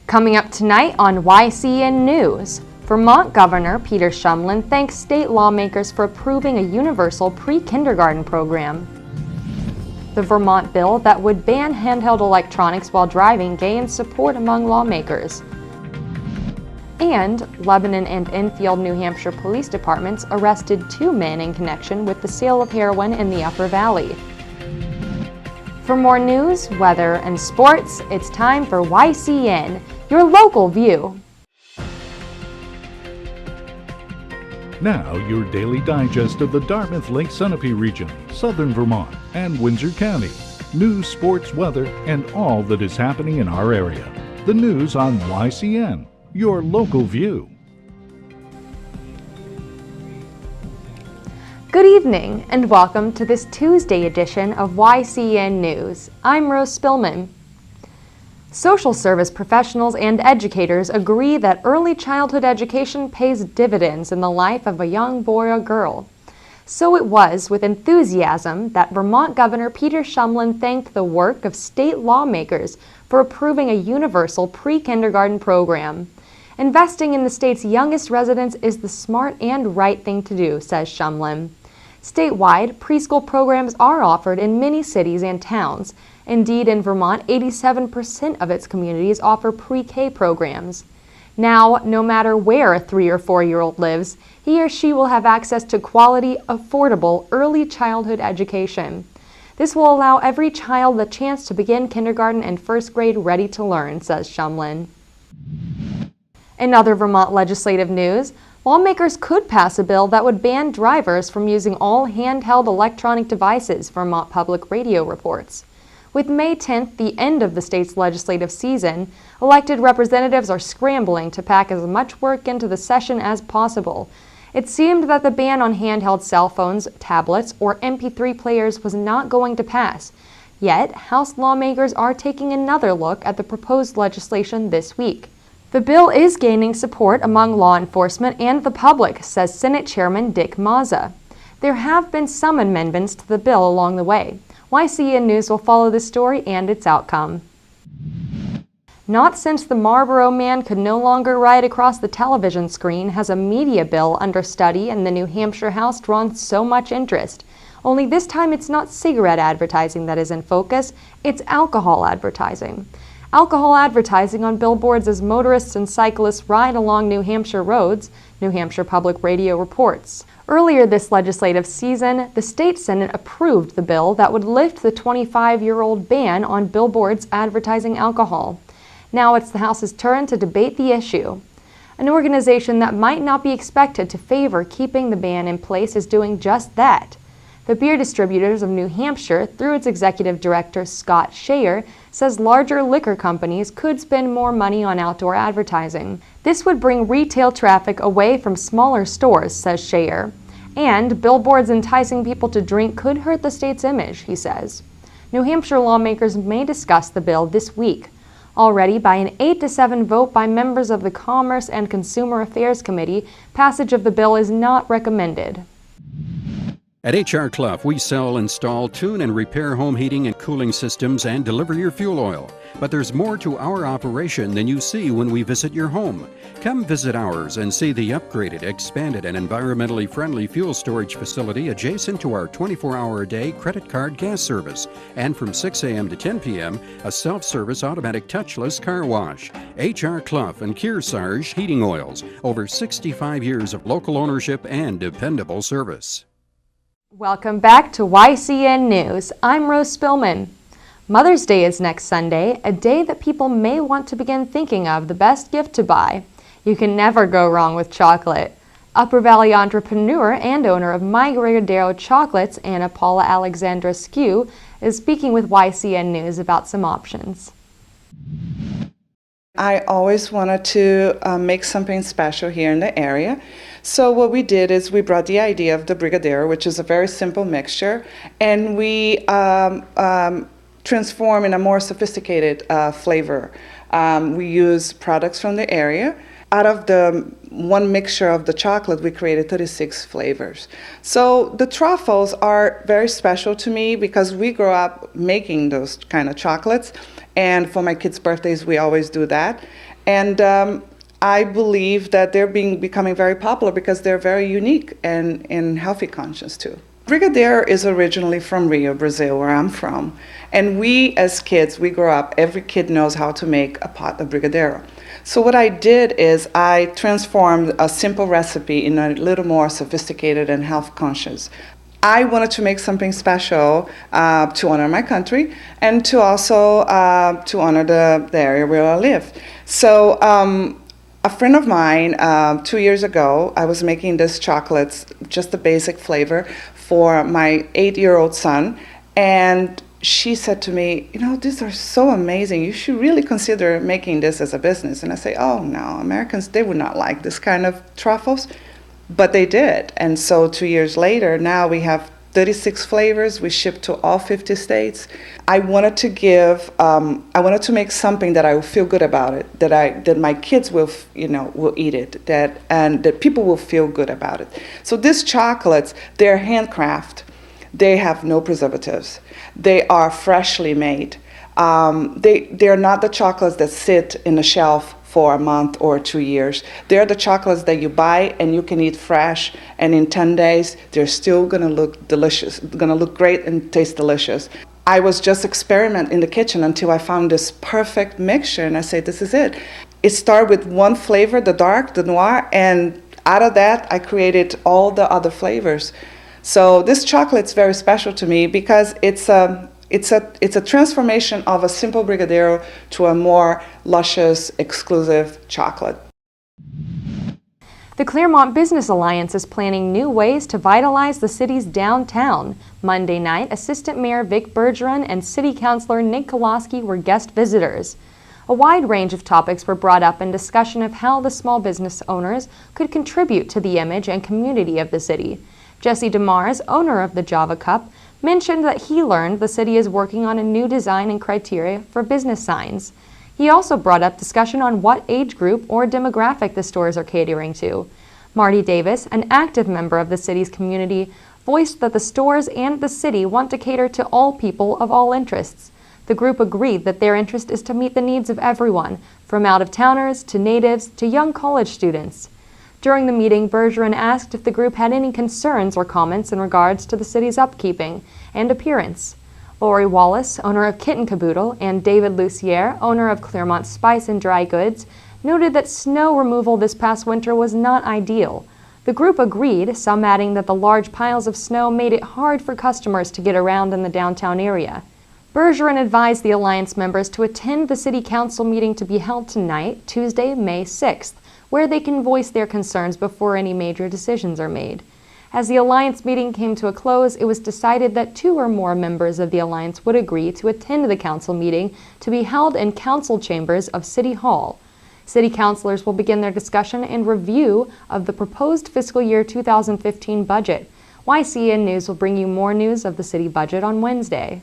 Coming up tonight on YCN News, Vermont Governor Peter Shumlin thanks state lawmakers for approving a universal pre-kindergarten program. The Vermont bill that would ban handheld electronics while driving gains support among lawmakers. And Lebanon and Enfield, New Hampshire police departments arrested 2 men in connection with the sale of heroin in the Upper Valley. For more news, weather, and sports, it's time for YCN, your local view. Now, your daily digest of the Dartmouth Lake Sunapee region, southern Vermont, and Windsor County. News, sports, weather, and all that is happening in our area. The news on YCN, your local view. Good evening, and welcome to this Tuesday edition of YCN News. I'm Rose Spillman. Social service professionals and educators agree that early childhood education pays dividends in the life of a young boy or girl. So it was with enthusiasm that Vermont Governor Peter Shumlin thanked the work of state lawmakers for approving a universal pre-kindergarten program. Investing in the state's youngest residents is the smart and right thing to do, says Shumlin. Statewide, preschool programs are offered in many cities and towns. Indeed, in Vermont, 87% of its communities offer PreK programs. Now, no matter where a 3 or 4-year-old lives, he or she will have access to quality, affordable, early childhood education. This will allow every child the chance to begin kindergarten and first grade ready to learn, says Shumlin. In other Vermont legislative news, lawmakers could pass a bill that would ban drivers from using all handheld electronic devices, Vermont Public Radio reports. With May 10th, the end of the state's legislative season, elected representatives are scrambling to pack as much work into the session as possible. It seemed that the ban on handheld cell phones, tablets, or MP3 players was not going to pass. Yet, House lawmakers are taking another look at the proposed legislation this week. The bill is gaining support among law enforcement and the public, says Senate Chairman Dick Mazza. There have been some amendments to the bill along the way. YCN News will follow this story and its outcome. Not since the Marlboro Man could no longer ride across the television screen has a media bill under study in the New Hampshire House drawn so much interest. Only this time it's not cigarette advertising that is in focus, it's alcohol advertising. Alcohol advertising on billboards as motorists and cyclists ride along New Hampshire roads, New Hampshire Public Radio reports. Earlier this legislative season, the state Senate approved the bill that would lift the 25-year-old ban on billboards advertising alcohol. Now it's the House's turn to debate the issue. An organization that might not be expected to favor keeping the ban in place is doing just that. The Beer Distributors of New Hampshire, through its executive director Scott Shayer, says larger liquor companies could spend more money on outdoor advertising. This would bring retail traffic away from smaller stores, says Shayer. And billboards enticing people to drink could hurt the state's image, he says. New Hampshire lawmakers may discuss the bill this week. Already, by an 8-7 vote by members of the Commerce and Consumer Affairs Committee, passage of the bill is not recommended. At Char Cloth, we sell, install, tune, and repair home heating and cooling systems and deliver your fuel oil. But there's more to our operation than you see when we visit your home. Come visit ours and see the upgraded, expanded, and environmentally friendly fuel storage facility adjacent to our 24-hour-a-day credit card gas service. And from 6 a.m. to 10 p.m., a self-service automatic touchless car wash. Char Cloth and Kearsarge Heating Oils. Over 65 years of local ownership and dependable service. Welcome back to YCN News. I'm Rose Spillman. Mother's Day is next Sunday, a day that people may want to begin thinking of the best gift to buy. You can never go wrong with chocolate. Upper Valley entrepreneur and owner of My Brigadier Chocolates, Anna Paula Alexandra Skew, is speaking with YCN News about some options. I always wanted to make something special here in the area. So what we did is we brought the idea of the Brigadier, which is a very simple mixture, and we transform in a more sophisticated flavor. We use products from the area. Out of the one mixture of the chocolate, we created 36 flavors. So the truffles are very special to me because we grew up making those kind of chocolates. And for my kids' birthdays, we always do that. And I believe that they're becoming very popular because they're very unique and healthy conscious too. Brigadier is originally from Rio, Brazil, where I'm from. And we as kids, we grow up, every kid knows how to make a pot of Brigadeiro. So what I did is I transformed a simple recipe in a little more sophisticated and health conscious. I wanted to make something special to honor my country and to also to honor the area where I live. So a friend of mine, 2 years ago, I was making this chocolates, just the basic flavor, for my 8-year-old son, and she said to me, you know, these are so amazing. You should really consider making this as a business. And I say, oh no, Americans, they would not like this kind of truffles. But they did. And so 2 years later, now we have 36 flavors. We ship to all 50 states. I wanted to make something that I will feel good about it, that my kids will eat it, and that people will feel good about it. So these chocolates, they're handcrafted. They have no preservatives. They are freshly made. They're not the chocolates that sit in a shelf for a month or 2 years. They're the chocolates that you buy and you can eat fresh, and in 10 days, they're still gonna look delicious, gonna look great and taste delicious. I was just experimenting in the kitchen until I found this perfect mixture, and I said, this is it. It started with one flavor, the dark, the noir, and out of that, I created all the other flavors. So this chocolate's very special to me because it's a transformation of a simple Brigadeiro to a more luscious, exclusive chocolate. The Claremont Business Alliance is planning new ways to vitalize the city's downtown. Monday night, Assistant Mayor Vic Bergeron and City Councilor Nick Koloski were guest visitors. A wide range of topics were brought up in discussion of how the small business owners could contribute to the image and community of the city. Jesse DeMars, owner of the Java Cup, mentioned that he learned the city is working on a new design and criteria for business signs. He also brought up discussion on what age group or demographic the stores are catering to. Marty Davis, an active member of the city's community, voiced that the stores and the city want to cater to all people of all interests. The group agreed that their interest is to meet the needs of everyone, from out-of-towners to natives to young college students. During the meeting, Bergeron asked if the group had any concerns or comments in regards to the city's upkeeping and appearance. Lori Wallace, owner of Kitten Caboodle, and David Lucier, owner of Claremont Spice and Dry Goods, noted that snow removal this past winter was not ideal. The group agreed, some adding that the large piles of snow made it hard for customers to get around in the downtown area. Bergeron advised the Alliance members to attend the City Council meeting to be held tonight, Tuesday, May 6th, where they can voice their concerns before any major decisions are made. As the Alliance meeting came to a close, it was decided that 2 or more members of the Alliance would agree to attend the Council meeting to be held in Council chambers of City Hall. City Councilors will begin their discussion and review of the proposed fiscal year 2015 budget. YCN News will bring you more news of the city budget on Wednesday.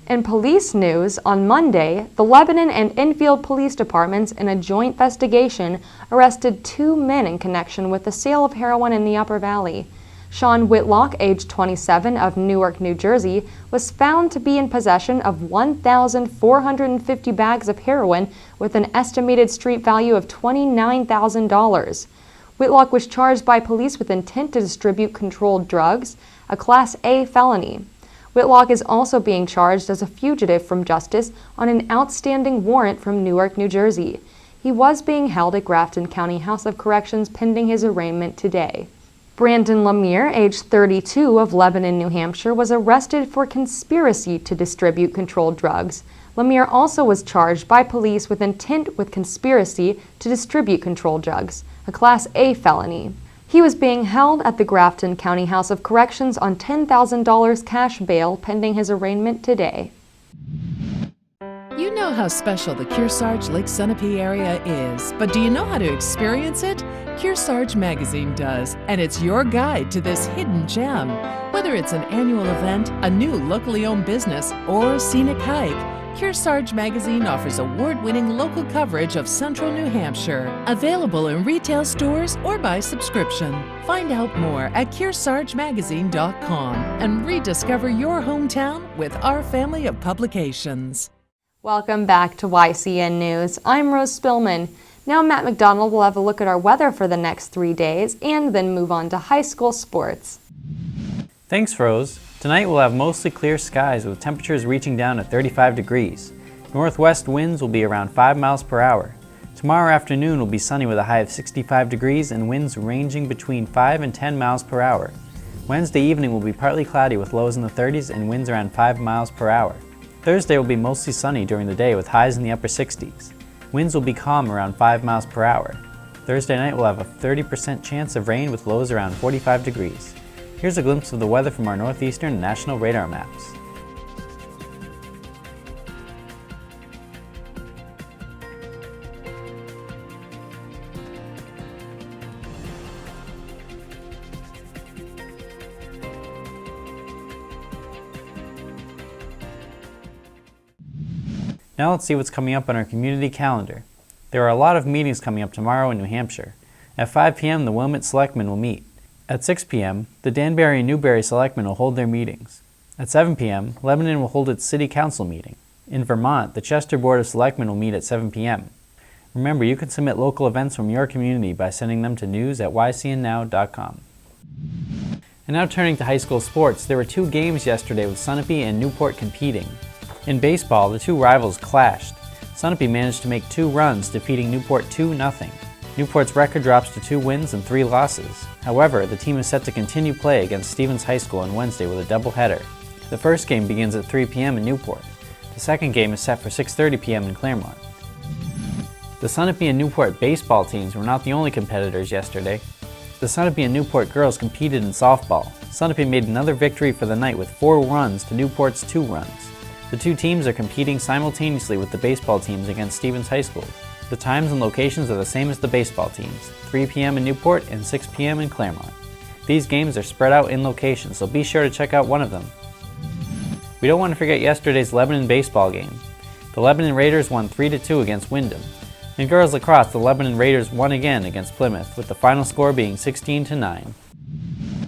In police news, on Monday, the Lebanon and Enfield police departments, in a joint investigation, arrested 2 men in connection with the sale of heroin in the Upper Valley. Sean Whitlock, age 27, of Newark, New Jersey, was found to be in possession of 1,450 bags of heroin with an estimated street value of $29,000. Whitlock was charged by police with intent to distribute controlled drugs, a Class A felony. Whitlock is also being charged as a fugitive from justice on an outstanding warrant from Newark, New Jersey. He was being held at Grafton County House of Corrections pending his arraignment today. Brandon Lemire, age 32, of Lebanon, New Hampshire, was arrested for conspiracy to distribute controlled drugs. Lemire also was charged by police with intent with conspiracy to distribute controlled drugs, a Class A felony. He was being held at the Grafton County House of Corrections on $10,000 cash bail pending his arraignment today. You know how special the Kearsarge Lake Sunapee area is, but do you know how to experience it? Kearsarge Magazine does, and it's your guide to this hidden gem. Whether it's an annual event, a new locally owned business, or a scenic hike, Kearsarge Magazine offers award-winning local coverage of central New Hampshire. Available in retail stores or by subscription. Find out more at KearsargeMagazine.com and rediscover your hometown with our family of publications. Welcome back to YCN News. I'm Rose Spillman. Now Matt McDonald will have a look at our weather for the next 3 days and then move on to high school sports. Thanks, Rose. Tonight we'll have mostly clear skies with temperatures reaching down to 35 degrees. Northwest winds will be around 5 miles per hour. Tomorrow afternoon will be sunny with a high of 65 degrees and winds ranging between 5 and 10 miles per hour. Wednesday evening will be partly cloudy with lows in the 30s and winds around 5 miles per hour. Thursday will be mostly sunny during the day with highs in the upper 60s. Winds will be calm around 5 miles per hour. Thursday night will have a 30% chance of rain with lows around 45 degrees. Here's a glimpse of the weather from our northeastern and national radar maps. Now let's see what's coming up on our community calendar. There are a lot of meetings coming up tomorrow in New Hampshire. At 5 p.m. the Wilmette Selectmen will meet. At 6 p.m. the Danbury and Newbury Selectmen will hold their meetings. At 7 p.m. Lebanon will hold its City Council meeting. In Vermont, the Chester Board of Selectmen will meet at 7 p.m. Remember, you can submit local events from your community by sending them to news@ycnnow.com. And now turning to high school sports, there were 2 games yesterday with Sunapee and Newport competing. In baseball, the 2 rivals clashed. Sunapee managed to make 2 runs, defeating Newport 2-0. Newport's record drops to 2 wins and 3 losses. However, the team is set to continue play against Stevens High School on Wednesday with a doubleheader. The first game begins at 3 p.m. in Newport. The second game is set for 6:30 p.m. in Claremont. The Sunapee and Newport baseball teams were not the only competitors yesterday. The Sunapee and Newport girls competed in softball. Sunapee made another victory for the night with 4 runs to Newport's 2 runs. The 2 teams are competing simultaneously with the baseball teams against Stevens High School. The times and locations are the same as the baseball teams, 3 p.m. in Newport and 6 p.m. in Claremont. These games are spread out in location, so be sure to check out one of them. We don't want to forget yesterday's Lebanon baseball game. The Lebanon Raiders won 3-2 against Windham. In girls lacrosse, the Lebanon Raiders won again against Plymouth, with the final score being 16-9.